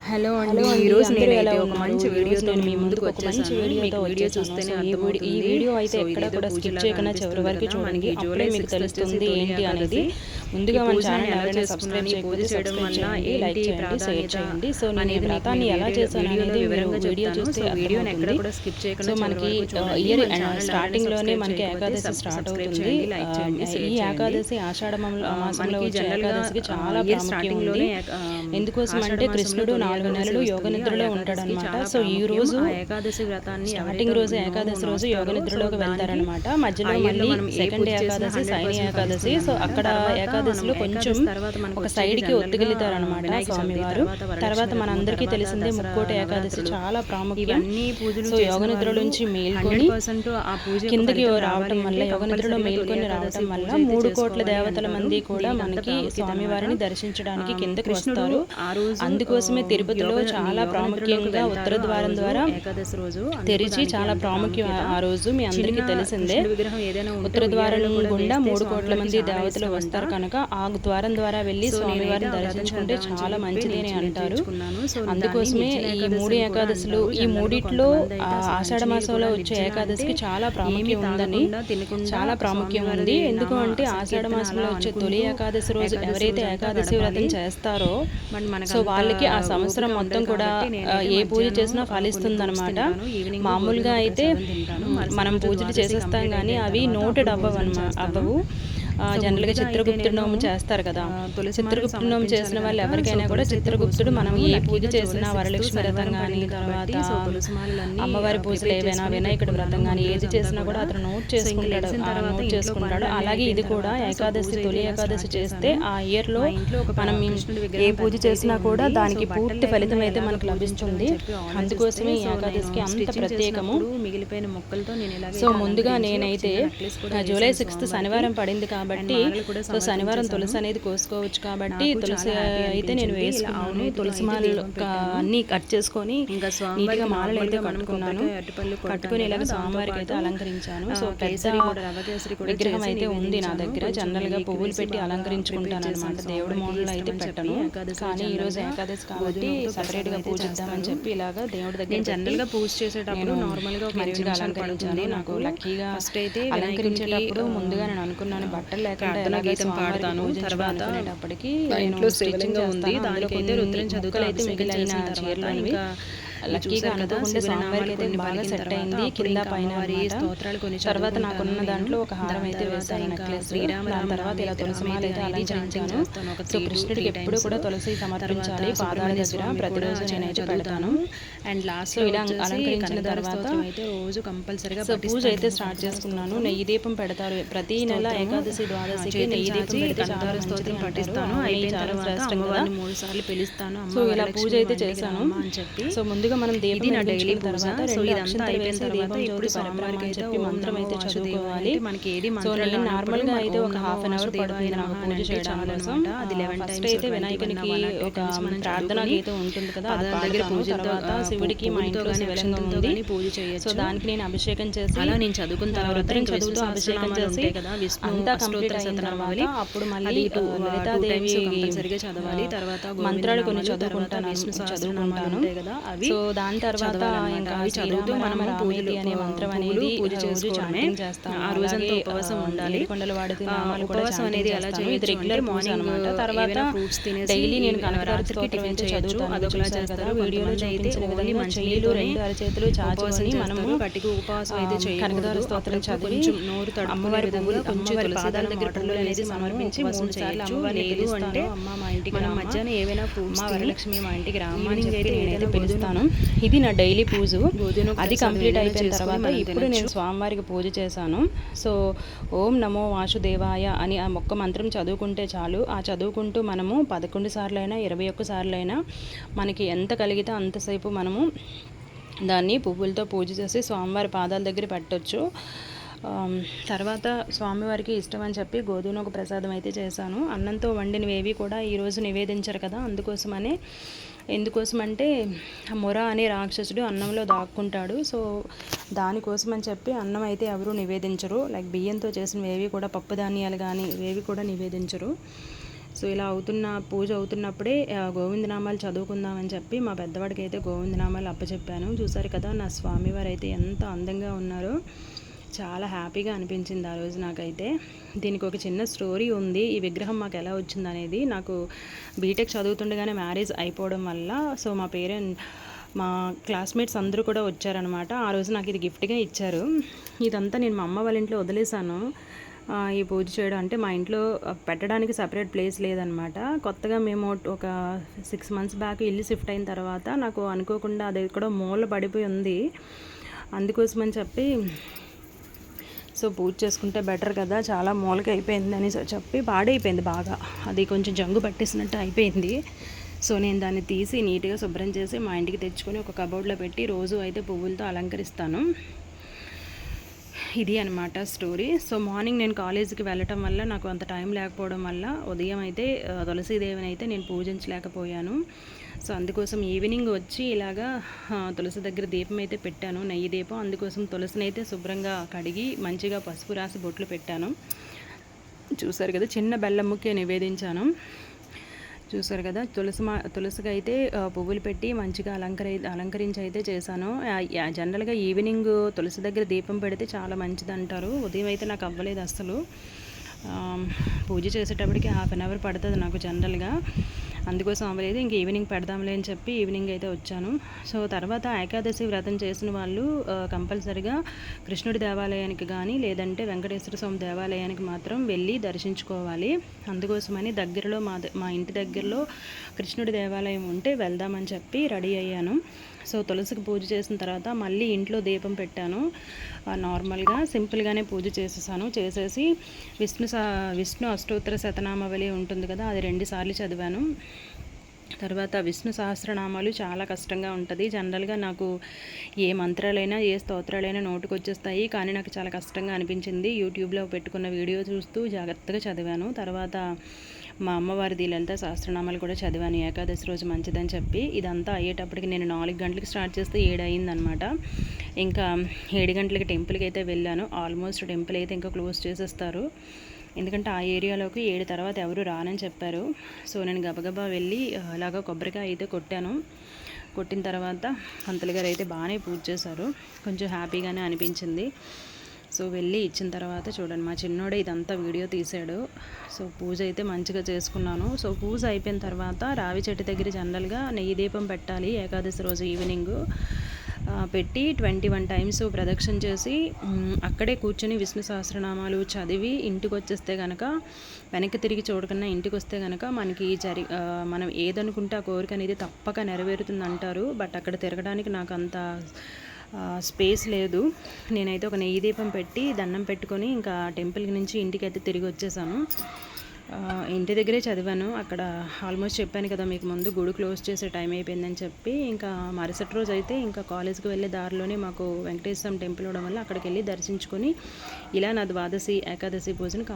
Hello అండి, ఈరోజు నేనైతే ఒక మంచి వీడియోతో మీ ముందుకు వచ్చేసాను. మీకు వీడియో చూస్తేనే అర్థమవుతుంది. ఈ వీడియో అయితే సో ఎక్కడ ఇదేదో కూడా స్కిప్ పూజలాగా చేయకుండా చివరి అనిపిస్తుంది వరకు కదా. చూడండి. మనకి అప్పుడే జూలై మీకు 6th తెలుస్తుంది వచ్చేసి ఏంటి అనేది. ముందుగా మన ఛానల్ ఎవరైనా సబ్స్క్రైబ్ చేయకపోతే సబ్స్క్రైబ్ చేయండి, లైక్ చేయండి, షేర్ చేయండి. సో నేను ఈ వ్రతాన్ని ఎలా చేశాను అనేది వివరంగా వీడియో చూస్తే వీడియోని ఎక్కడ అర్థమవుతుంది. కూడా స్కిప్ చేయకుండా సో మనకి ఇయర్ స్టార్టింగ్ లోనే మనకి ఏకాదశి స్టార్ట్ అవుతుంది. ఈ ఏకాదశి ఆషాఢ మాసంలో వచ్చే ఏకాదశికి చాలా ప్రాముఖ్యం ఉంది. ఎందుకోసం అంటే కృష్ణుడు 4 నెలలు యోగ నిద్రలో ఉంటాడు అనమాట. సో ఈ రోజు ఏకాదశి వ్రతాన్ని స్టార్టింగ్ రోజు ఏకాదశి రోజు యోగ నిద్రలోకి వెళ్తారనమాట. మధ్యలో మళ్ళీ సెకండ్ ఏకాదశి శయని ఏకాదశి. సో అక్కడ ఏకాదశిలో కొంచెం ఒక సైడ్ కి ఒత్తిగిలుతారనమాట స్వామివారు. తర్వాత మనందరికీ తెలిసిందే ముక్కోటి ఏకాదశి చాలా ప్రాముఖ్యం. సో యోగ నిద్ర నుంచి మేల్కొని కిందకి రావటం వల్ల, యోగ నిద్రలో మేల్కొని రావటం వల్ల 3 కోట్ల దేవతల మంది కూడా మనకి స్వామివారిని దర్శించడానికి కిందకి వస్తారు. అందుకోసమే తిరుపతిలో చాలా ప్రాముఖ్యంగా ఉత్తర ద్వారం ద్వారా తెరిచి చాలా ప్రాముఖ్యం. ఆ రోజు మీ అందరికీ తెలిసిందే. ఉత్తర ద్వారం గుండా 3 కోట్ల మంది దేవతలు వస్తారు కనుక ఆ ద్వారం ద్వారా వెళ్ళి స్వామివారిని దర్శించుకుంటే చాలా మంచిది అని అంటారు. అందుకోసమే ఈ 3 ఏకాదశులు, ఈ మూడిట్లో ఆషాఢ మాసంలో వచ్చే ఏకాదశికి చాలా ప్రాముఖ్యం ఉందని, చాలా ప్రాముఖ్యం ఉంది. ఎందుకంటే ఆషాఢ మాసంలో వచ్చే తొలి ఏకాదశి రోజు ఎవరైతే ఏకాదశి వ్రతం చేస్తారో సో వాళ్ళకి ఆ సంవత్సరం మొత్తం కూడా ఏ పూజ చేసినా ఫలిస్తుంది అనమాట. మామూలుగా అయితే మనం పూజలు చేసేస్తాం కానీ అవి నోటెడ్ అవ్వవు. జనరల్గా చిత్రగుప్తుడు నోము చేస్తారు కదా. చిత్రగుప్తుడు నోము చేసిన వాళ్ళు ఎవరికైనా కూడా చిత్రగుప్తుడు మనం ఏ పూజ చేసినా, వరలక్ష్మి వ్రతం కానీ, తర్వాత అమ్మవారి పూజలు ఏవైనా, వినాయకుడి వ్రతం కానీ ఏది చేసినా కూడా అతను నోట్ చేసుకుంటాడు. అలాగే ఇది కూడా ఏకాదశి, తొలి ఏకాదశి చేస్తే ఆ ఇయర్లో మనం ఏ పూజ చేసినా కూడా దానికి పూర్తి ఫలితం అయితే మనకు లభిస్తుంది. అందుకోసమే ఈ ఏకాదశికి అంత ప్రత్యేకము. సో ముందుగా నేనైతే జూలై 6th శనివారం పడింది కాబట్టి సో శనివారం తులసి అనేది కోసుకోవచ్చు కాబట్టి తులసి అయితే నేను వేసుకున్నాను. తులసి మాలలు అన్ని కట్ చేసుకొని నీట్గా మాలలు అయితే కట్టుకుని ఇలాగ స్వామివారికి అయితే అలంకరించాను. సో పెద్ద విగ్రహం అయితే ఉంది నా దగ్గర. జనరల్ గా పువ్వులు పెట్టి అలంకరించుకుంటాను అనమాట. దేవుడి మోడల్ అయితే పెట్టను, కానీ ఈ రోజు ఏకాదశి కాబట్టి సపరేట్ గా పూజిద్దామని చెప్పి ఇలాగా దేవుడి దగ్గర జనరల్ గా పూజ చేసేటప్పుడు నార్మల్ గా మంచిగా అలంకరించాను. నాకు లక్కీగా అలంకరించేటప్పుడు ముందుగా నేను అనుకున్నాను బట్టలు లేకుండా గీతం పాడతాను. తర్వాత ఇంట్లో శివలింగం ఉంది, దానికైతే రుద్రం చదువుకలైతే మిగిలిన చీరలు ఇంకా లక్కీగా అనుకోకుండా స్వామివారికి అయితే బాగా సెట్ అయింది. కింద పైన తర్వాత నాకున్న దాంట్లో ఒక హారం అయితే వేస్తాను, నెక్లెస్. దాని తర్వాత ఇలా తులసి మాల అయితే అలంకరించాను. సో కృష్ణుడికి ఎప్పుడు కూడా తులసి సమర్పించాలి పాదాల దగ్గర, ప్రతిరోజు నేనైతే పెడతాను. అండ్ లాస్ట్ ఇలా అలంకరించిన తర్వాత రోజు కంపల్సరిగా పూజ అయితే స్టార్ట్ చేసుకున్నాను. నెయ్యి దీపం పెడతారు ప్రతి నెల ఏకాదశి ద్వాదశికి. నెయ్యి దీపం పెడితే చాలా స్తోత్రం పఠిస్తాను. చాలా శ్రేష్టం కదా. 3 సార్లు పిలుస్తాను. సో ఇలా పూజ అయితే చేశాను అని చెప్పి. సో ముందుగా మనం దీపం డైలీ తర్వాత సో ఇదంతా అయిపోయిన తర్వాత ఇప్పుడు స్వామివారికి అయితే మంత్రం అయితే చదువుకోవాలి. సో నేను నార్మల్ గా అయితే ఒక హాఫ్ అన్ అవర్ పడుతుంది నాకు పూజ చేయడం కోసం. అది 11 టైమ్స్ అయితే వినాయకునికి ఒక ప్రార్థన గీతం ఉంటుంది కదా, అది దగ్గర పూజ. తర్వాత శివుడికి మా ఇంట్లో శివలింగం ఉంది, పూజ చేయొచ్చు. సో దానికి నేను అభిషేకం చేసి అలా నేను చదువుకున్న తర్వాత చదువుతూ అభిషేకం చేసి అంతా కంప్లీట్ అయిన తర్వాత అప్పుడు మళ్ళీ లలితాదేవి కంపల్సరిగా చదవాలి. తర్వాత మంత్రాలు కొన్ని చదువుకుంటాను. సో దాని తర్వాత ఇంకా చదువుతూ మనం పూజలు అనే మంత్రం అనేది పూజ చేసుకోవడమే. ఆ రోజంతా ఉపవాసం ఉండాలి. కొండలు వాడుతూ ఉపవాసం అనేది అలా చేయదు, రెగ్యులర్ మార్నింగ్ అన్నమాట. తర్వాత డైలీ నేను కనకదార స్తోత్రం అయితే చదువుతాను. అదొకలా చేస్తారు. వీడియోలో చూపించిన విధంగా చెయ్యిలు 2 అరచేతులు చాచుకొని మనము గట్టిగా ఉపవాసం అయితే చేయాలి. కనకదార స్తోత్రం చదివి నోరు తడుపు అమ్మవారి పువ్వులు, అమ్మవారి పాదాల దగ్గర పువ్వులు అనేది సమర్పించి 3 సార్లు అమ్మవారిని పిలుస్తాను. అమ్మ మా ఇంటికి మనం మధ్యాహ్నం ఏవైనా ఫ్రూట్స్, వరలక్ష్మి మా ఇంటికి రామని అయితే నేనైతే పిలుస్తాను. ఇది నా డైలీ పూజ. అది కంప్లీట్ అయిపోయిన తర్వాత ఇప్పుడు నేను స్వామివారికి పూజ చేశాను. సో ఓం నమో వాసుదేవాయ అని ఆ మొక్క మంత్రం చదువుకుంటే చాలు. ఆ చదువుకుంటూ మనము 11 సార్లు అయినా 21 సార్లు అయినా మనకి ఎంత కలిగితే అంతసేపు మనము దాన్ని పువ్వులతో పూజ చేసి స్వామివారి పాదాల దగ్గర పెట్టొచ్చు. తర్వాత స్వామివారికి ఇష్టం అని చెప్పి గోధుమకు ప్రసాదం అయితే చేశాను. అన్నంతో వండినవేవి కూడా ఈరోజు నివేదించరు కదా, ఎందుకోసమంటే మొర అనే రాక్షసుడు అన్నంలో దాక్కుంటాడు. సో దానికోసం అని చెప్పి అన్నం అయితే ఎవరు నివేదించరు. లైక్ బియ్యంతో చేసినవి ఏవి కూడా, పప్పు ధాన్యాలు కానీ ఇవేవి కూడా నివేదించరు. సో ఇలా పూజ అవుతున్నప్పుడే గోవిందనామాలు చదువుకుందామని చెప్పి మా పెద్దవాడికి అయితే గోవిందనామాలు అప్పచెప్పాను. చూసారు కదా నా స్వామివారు అయితే ఎంత అందంగా ఉన్నారో, చాలా హ్యాపీగా అనిపించింది ఆ రోజు నాకైతే. దీనికి ఒక చిన్న స్టోరీ ఉంది, ఈ విగ్రహం మాకు ఎలా వచ్చింది అనేది. నాకు బీటెక్ చదువుతుండగానే మ్యారేజ్ అయిపోవడం వల్ల సో మా క్లాస్మేట్స్ అందరూ కూడా వచ్చారనమాట. ఆ రోజు నాకు ఇది గిఫ్ట్గా ఇచ్చారు. ఇదంతా నేను మా అమ్మ వాళ్ళ ఇంట్లో వదిలేసాను ఈ పూజ చేయడం. అంటే మా ఇంట్లో పెట్టడానికి సపరేట్ ప్లేస్ లేదనమాట. కొత్తగా మేము ఒక 6 months బ్యాక్ ఇల్లు షిఫ్ట్ అయిన తర్వాత నాకు అనుకోకుండా అది కూడా మూల పడిపోయి ఉంది. అందుకోసమని చెప్పి సో పూజ చేసుకుంటే బెటర్ కదా, చాలా మూలకి అయిపోయింది అని చెప్పి పాడైపోయింది బాగా, అది కొంచెం జంగు పట్టేసినట్టు అయిపోయింది. సో నేను దాన్ని తీసి నీట్గా శుభ్రం చేసి మా ఇంటికి తెచ్చుకొని ఒక కబోర్డ్లో పెట్టి రోజు అయితే పువ్వులతో అలంకరిస్తాను. ఇది అనమాట స్టోరీ. సో మార్నింగ్ నేను కాలేజీకి వెళ్ళటం వల్ల నాకు అంత టైం లేకపోవడం వల్ల ఉదయం అయితే తులసీదేవిని అయితే నేను పూజించలేకపోయాను. సో అందుకోసం ఈవినింగ్ వచ్చి ఇలాగా తులసి దగ్గర దీపం అయితే పెట్టాను, నెయ్యి దీపం. అందుకోసం తులసిని అయితే శుభ్రంగా కడిగి మంచిగా పసుపు రాసి బొట్లు పెట్టాను. చూసారు కదా, చిన్న బెల్లం ముక్కే నివేదించాను. చూసారు కదా, తులసికి అయితే పువ్వులు పెట్టి మంచిగా అలంకరించి అయితే చేశాను. జనరల్గా ఈవినింగ్ తులసి దగ్గర దీపం పెడితే చాలా మంచిది అంటారు. ఉదయం అయితే నాకు అవ్వలేదు అసలు. పూజ చేసేటప్పటికి 1/2 hour పడుతుంది నాకు జనరల్గా, అందుకోసం అవ్వలేదు. ఇంక ఈవినింగ్ పెడదాంలే అని చెప్పి ఈవినింగ్ అయితే వచ్చాను. సో తర్వాత ఏకాదశి వ్రతం చేసిన వాళ్ళు కంపల్సరిగా కృష్ణుడి దేవాలయానికి కానీ లేదంటే వెంకటేశ్వర స్వామి దేవాలయానికి మాత్రం వెళ్ళి దర్శించుకోవాలి. అందుకోసమని దగ్గరలో మా ఇంటి దగ్గరలో కృష్ణుడి దేవాలయం ఉంటే వెళ్దామని చెప్పి రెడీ అయ్యాను. సో తులసికి పూజ చేసిన తర్వాత మళ్ళీ ఇంట్లో దీపం పెట్టాను. నార్మల్గా సింపుల్గానే పూజ చేసేసి విష్ణు అష్టోత్తర శతనామావళి ఉంటుంది కదా, అది 2 సార్లు చదివాను. తర్వాత విష్ణు సహస్రనామాలు చాలా కష్టంగా ఉంటుంది. జనరల్గా నాకు ఏ మంత్రాలైనా ఏ స్తోత్రాలైనా నోటుకు వచ్చేస్తాయి, కానీ నాకు చాలా కష్టంగా అనిపించింది. యూట్యూబ్లో పెట్టుకున్న వీడియో చూస్తూ జాగ్రత్తగా చదివాను. తర్వాత మా అమ్మవారిది లలిత సహస్రనామాలు కూడా చదివాను ఏకాదశి రోజు మంచిదని చెప్పి. ఇదంతా అయ్యేటప్పటికి నేను 4 గంటలకు స్టార్ట్ చేస్తే 7 అయిందనమాట. ఇంకా 7 గంటలకి టెంపుల్కి అయితే వెళ్ళాను. ఆల్మోస్ట్ టెంపుల్ అయితే ఇంకా క్లోజ్ చేసేస్తారు, ఎందుకంటే ఆ ఏరియాలోకి 7 తర్వాత ఎవరు రానని చెప్పారు. సో నేను గబగబా వెళ్ళి అలాగా కొబ్బరికాయ అయితే కొట్టిన తర్వాత పంతులు గారు అయితే బాగానే పూజ చేశారు. కొంచెం హ్యాపీగానే అనిపించింది. సో వెళ్ళి ఇచ్చిన తర్వాత చూడండి, మా చిన్నోడే ఇదంతా వీడియో తీశాడు. సో పూజ అయితే మంచిగా చేసుకున్నాను. సో పూజ అయిపోయిన తర్వాత రావి చెట్టు దగ్గర జనరల్గా నెయ్యి దీపం పెట్టాలి ఏకాదశి రోజు ఈవినింగ్. పెట్టి 21 times ప్రదక్షిణ చేసి అక్కడే కూర్చొని విష్ణు సహస్రనామాలు చదివి ఇంటికి వచ్చేస్తే కనుక, వెనక్కి తిరిగి చూడకుండా ఇంటికి వస్తే కనుక మనకి మనం ఏదనుకుంటే ఆ కోరిక అనేది తప్పక నెరవేరుతుంది అంటారు. బట్ అక్కడ తిరగడానికి నాకు అంత స్పేస్ లేదు. నేనైతే ఒక నెయ్యి దీపం పెట్టి దండం పెట్టుకొని ఇంకా టెంపుల్ నుంచి ఇంటికి అయితే తిరిగి వచ్చేసాను. ఇంటి దగ్గరే చదివాను. అక్కడ ఆల్మోస్ట్ చెప్పాను కదా మీకు ముందు, గుడి క్లోజ్ చేసే టైం అయిపోయిందని చెప్పి. ఇంకా మరుసటి రోజు అయితే ఇంకా కాలేజ్కి వెళ్ళే దారిలోనే మాకు వెంకటేశ్వర టెంపుల్ ఉండడం వల్ల అక్కడికి వెళ్ళి దర్శించుకొని ఇలా నా ద్వాదశి ఏకాదశి పూజను